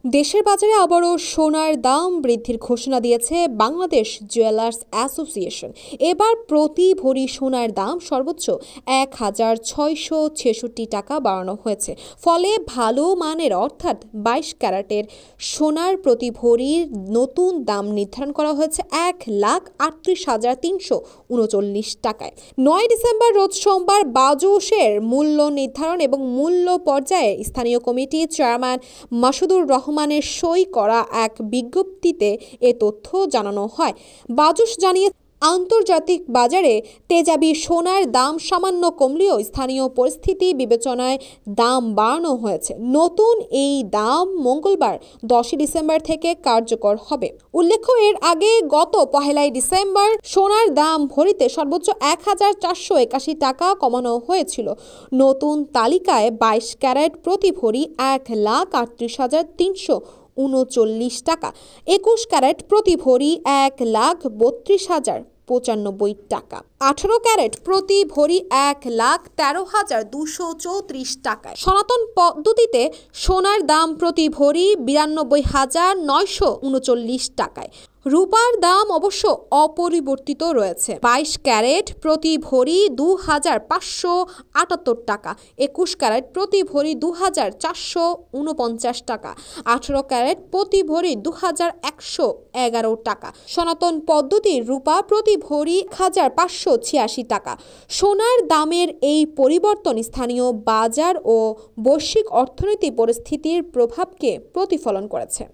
দেশের বাজারে আবারও সোনার দাম বৃদ্ধির ঘোষণা দিয়েছে বাংলাদেশ জুয়েলার্স অ্যাসোসিয়েশন। এবার প্রতি ভরি সোনার দাম সর্বোচ্চ ১,৬৬৬ টাকা বাড়ানো হয়েছে। ফলে ভালো মানের অর্থাৎ ২২ ক্যারেটের সোনার প্রতি ভরির নতুন দাম নির্ধারণ করা হয়েছে ১,৩৮,৩৩৯ টাকায়। ৯ ডিসেম্বর রোজ সোমবার বাজুসের মূল্য নির্ধারণ এবং মূল্য পর্যায়ে স্থানীয় কমিটির চেয়ারম্যান মাসুদুর রহমানের সই করা এক বিজ্ঞপ্তিতে এ তথ্য জানানো হয়। বাজুস জানিয়ে আন্তর্জাতিক বাজারে তেজাবি সোনার দাম সামান্য কমলেও স্থানীয় পরিস্থিতি বিবেচনায় দাম বাড়ানো হয়েছে। নতুন এই দাম মঙ্গলবার ১০ ডিসেম্বর থেকে কার্যকর হবে। উল্লেখ্য, এর আগে গত ১ ডিসেম্বর সোনার দাম ভরিতে সর্বোচ্চ ১,৪৮১ টাকা কমানো হয়েছিল। নতুন তালিকায় ২২ ক্যারেট প্রতি ভরি ১,৩৮,৩৩৯ টাকা, ২১ ক্যারেট প্রতি ভরি ১,৩২,০৯৫ টাকা, ১৮ ক্যারেট প্রতি ভরি ১,১৩,২৩৪ টাকায়। সনাতন পদ্ধতিতে সোনার দাম প্রতি ভরি ৯২,৯৩৯ টাকায়। রূপার দাম অবশ্য অপরিবর্তিত রয়েছে। ২২ ক্যারেট প্রতি ভরি ২,৫৭৮ টাকা, ২১ ক্যারেট প্রতি ভরি ২,৪৪৯ টাকা, ১৮ ক্যারেট প্রতি ভরি ২,১১১ টাকা। সনাতন পদ্ধতির রূপা প্রতি ভরি ১,৫৮৬ টাকা। সোনার দামের এই পরিবর্তন স্থানীয় বাজার ও বৈশ্বিক অর্থনৈতিক পরিস্থিতির প্রভাবকে প্রতিফলন করেছে।